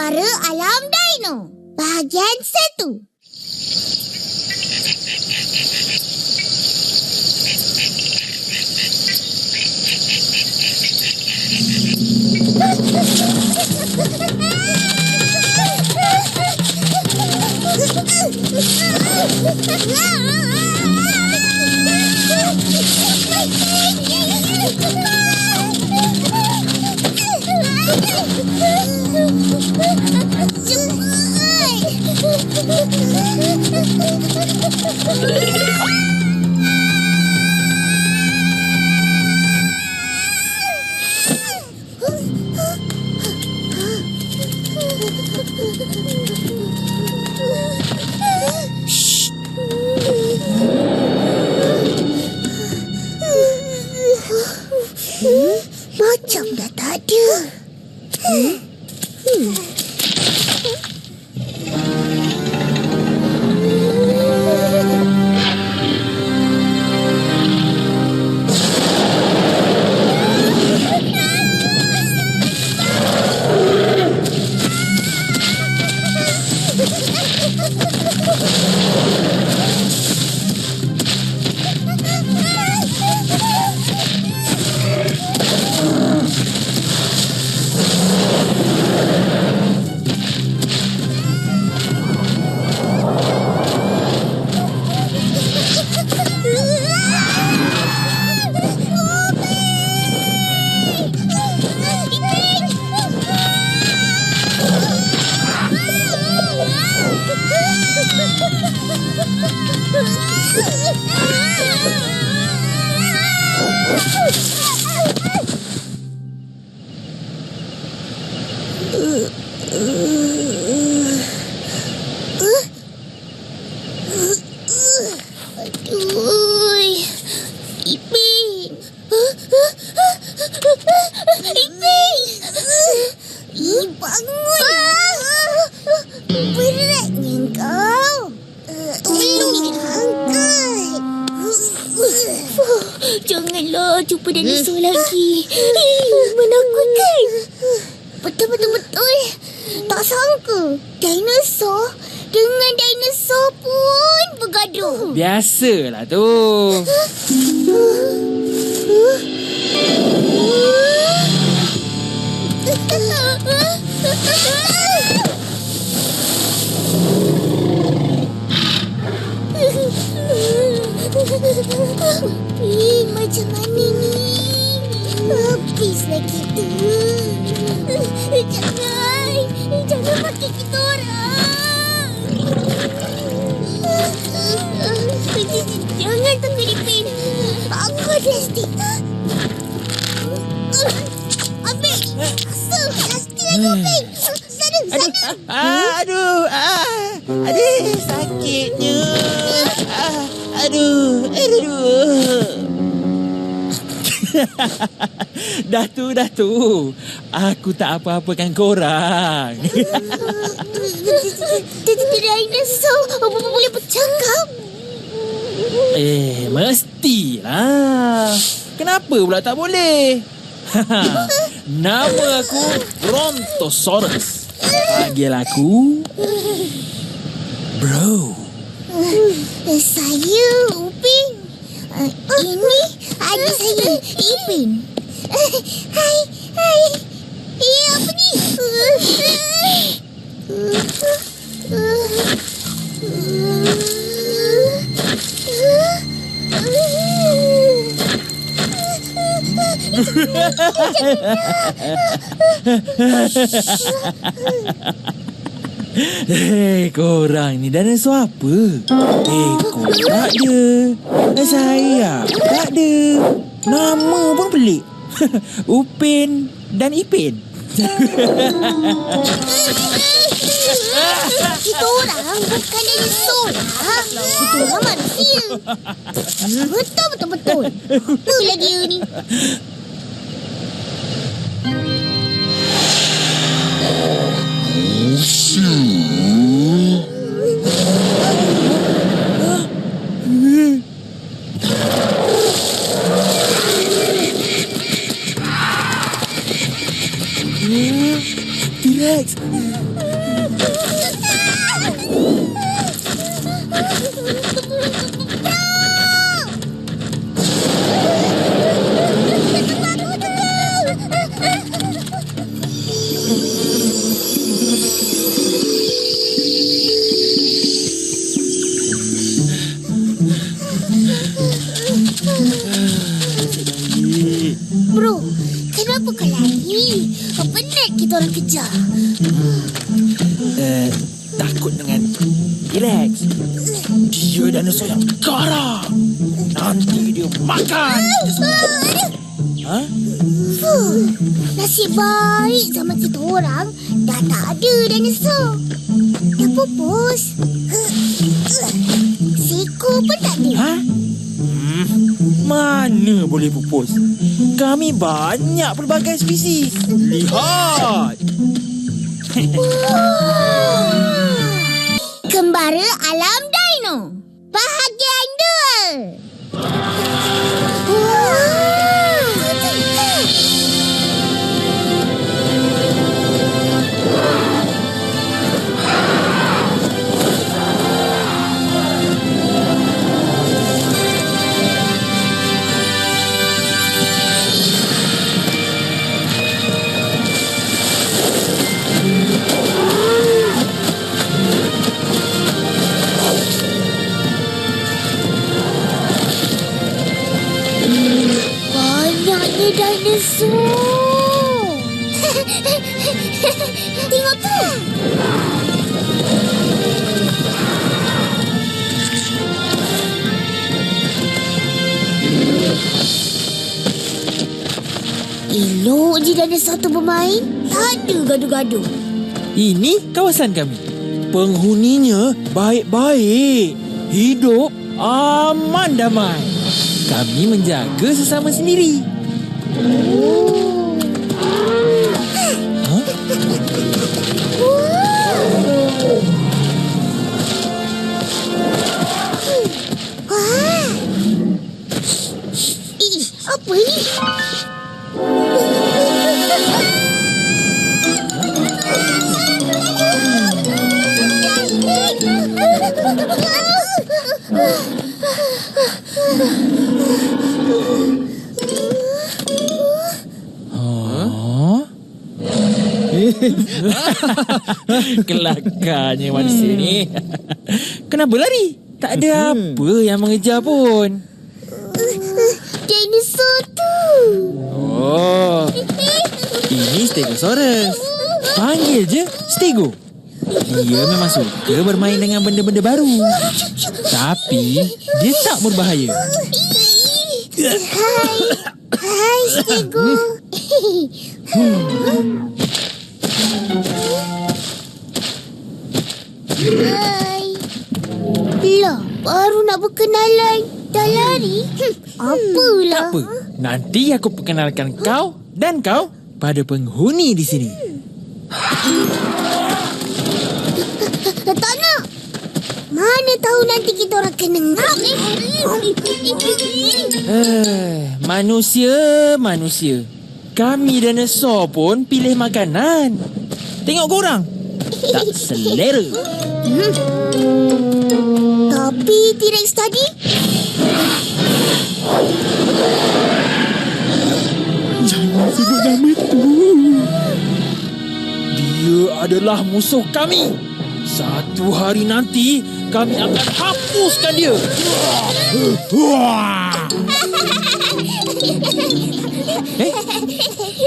Suara alam dino. Bahagian 1. Macam dah tak ada. Janganlah jumpa dinosaur lagi. Menakutkan. Betul. Tak sangka dinosaur dengan dinosaur pun bergaduh. Biasalah tu. Macam mana ni? Habislah kita. Jangan pakai kita orang. Jangan tunggu Ipin. Aku ada plastik. Ambil. Asal plastik lagi Ipin. Sana. Aduh, sakitnya. Aduh. Dah tu. Aku tak apa-apakan korang. Dinosaur boleh bercakap. Mestilah. Kenapa pula tak boleh? Nama aku Brontosaurus. Panggil aku Bro. Saya Upin. Ini adik saya Ipin. Hai. Apa ni? Korang ni dinosaur apa? Ekor tak ada, sayap tak ada, nama pun pelik. Upin dan Ipin. Kita orang bukan dinosaur lah. Kita orang manusia. Betul. Apalah dia ni? T-Rex. Bro, kenapa kau lari? Penat kita orang kejar. Takut dengan T-Rex. Dia dinosaur yang garang. Nanti dia makan kita semua. Ha? Nasib baik zaman kita orang dah tak ada dinosaur. Dah pupus. Seekor pun tak ada. Ha? Mana boleh pupus? Kami banyak pelbagai spesies. Lihat. Kembara Alam Dino Bahagian 2. Banyaknya dinosaur. Tengok tu. Elok je dinosaur tu bermain. Tak ada gaduh-gaduh. Ini kawasan kami. Penghuninya baik-baik. Hidup aman damai. Kami menjaga sesama sendiri. Ha? Wah. Apa ni? Kelakarnya manusia ni. Kenapa lari? Tak ada apa yang mengejar pun. Dinosaur tu. Oh, ini Stegosaurus. Panggil je Stego. Dia memang suka bermain dengan benda-benda baru. Tapi dia tak berbahaya. Hai Stego. Hai. Lah, baru nak berkenalan dah lari. Apalah. Tak apa. Nanti aku perkenalkan kau dan kau pada penghuni di sini. Tak nak. Mana tahu nanti kita orang kena ngap. Manusia. Kami dinosaur pun pilih makanan. Tengok korang. Tak selera. Tapi T-Rex tadi Jangan sebut nama itu. Dia adalah musuh kami. Satu hari nanti kami akan hapuskan dia.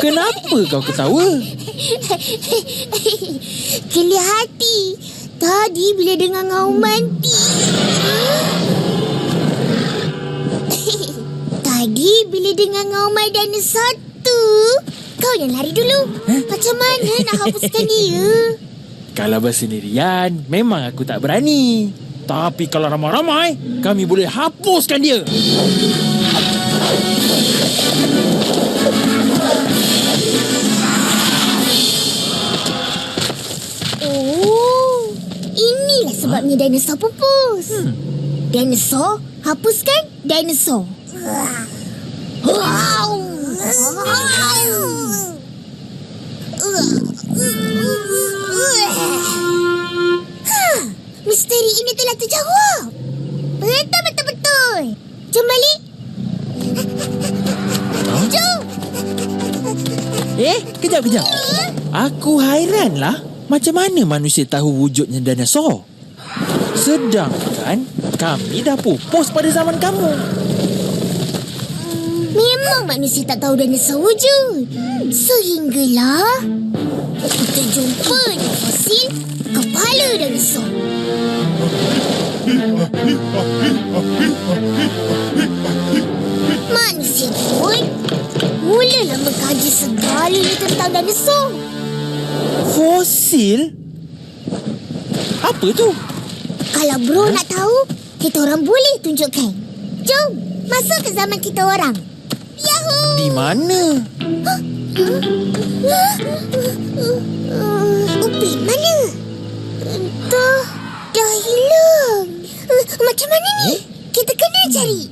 Kenapa kau ketawa? geli hati. Tadi bila dengar ngauman Tadi bila dengar ngauman dinosaur tu, kau yang lari dulu. Macam mana nak hapuskan dia? Kalau bersendirian, memang aku tak berani. Tapi kalau ramai-ramai, kami boleh hapuskan dia. Oh, inilah sebabnya dinosaur pupus. Dinosaur hapuskan dinosaur. Misteri ini telah terjawab. Betul. Jom balik. Jom. Kejap. Aku hairanlah macam mana manusia tahu wujudnya dinosaur. Sedangkan kami dah pupus pada zaman kamu. Memang manusia tak tahu dinosaur wujud. Sehinggalah kita jumpa di fosil kepala dinosaur. Manusia pun mulalah mengkaji segalanya tentang dinosaur. Fosil? Apa tu? Kalau bro nak tahu, kita orang boleh tunjukkan. Jom, masuk ke zaman kita orang. Yahoo! Di mana? Upi mana? Entah, dah hilang. Macam mana ni? Kita kena cari.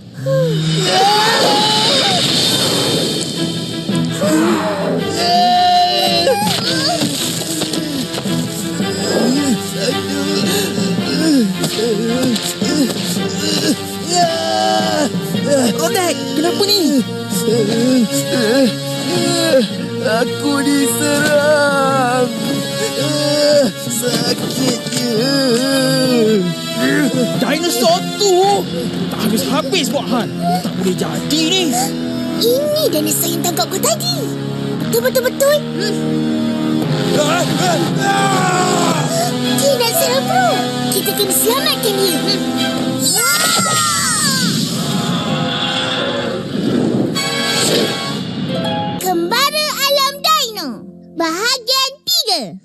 Rodek, kenapa ni? Aku diserang. Sakitnya. Dinosaur tu tak habis-habis buat hal. Tak boleh jadi ni. Ini dinosaur yang tangkap kau tadi. Betul. Dia nak serang bro. Kita kena selamatkan dia. Kembara Alam Dino, bahagian 3.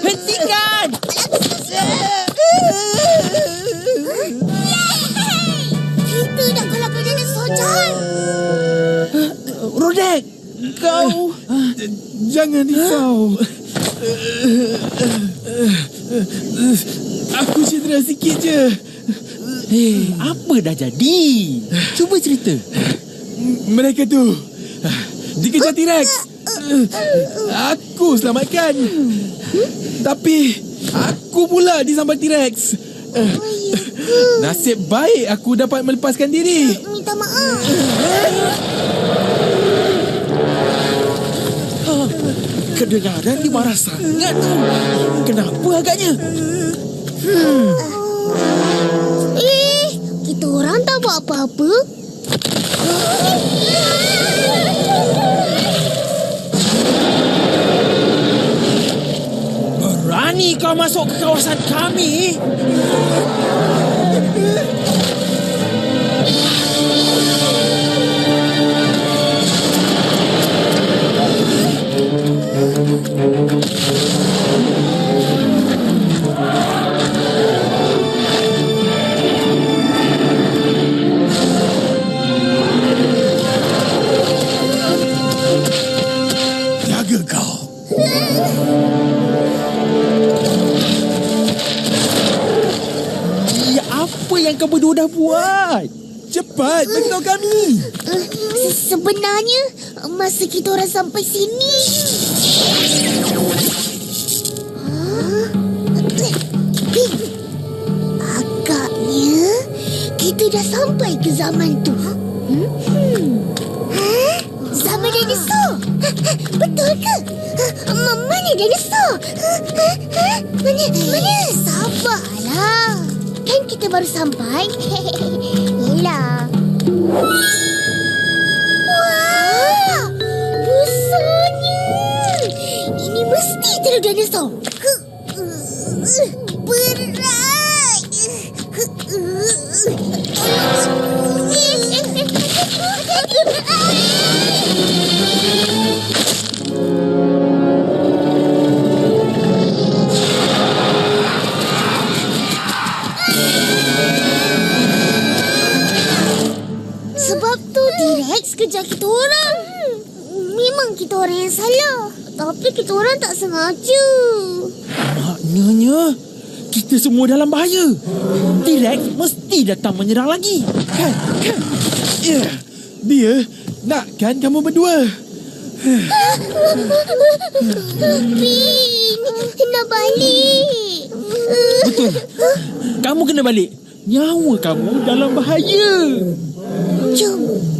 Hentikan! Kita nak kalahkan dinosaur jahat. Rodek, kau... Jangan risau. Aku cedera sikit je. Apa dah jadi? Cuba cerita. Mereka tu dikejar T-Rex. Aku selamatkan. Tapi aku pula disambar T-Rex. Nasib baik aku dapat melepaskan diri. Minta maaf. Kedengaran dia marah sangat. Kenapa agaknya? Kita orang tak buat apa-apa. Berani kau masuk ke kawasan kami? Jaga kau. Apa yang kau berdua dah buat? Cepat beritahu kami. Sebenarnya masa kita orang sampai sini, agaknya kita dah sampai ke zaman tu. Zaman dinosaur. Betul ke? Mana dinosaur? Mana? Sabarlah. Kan kita baru sampai. Yelah. Wah, besarnya. Ini mesti telur dinosaur. Berat. Sebab tu T-Rex kejar kita orang. Memang kita orang yang salah. Tapi kita orang tak sengaja. Maknanya kita semua dalam bahaya. T-Rex mesti datang menyerang lagi. Ya, dia Nak kan kamu berdua? Ping, nak balik. Betul. Kamu kena balik. Nyawa kamu dalam bahaya. Jom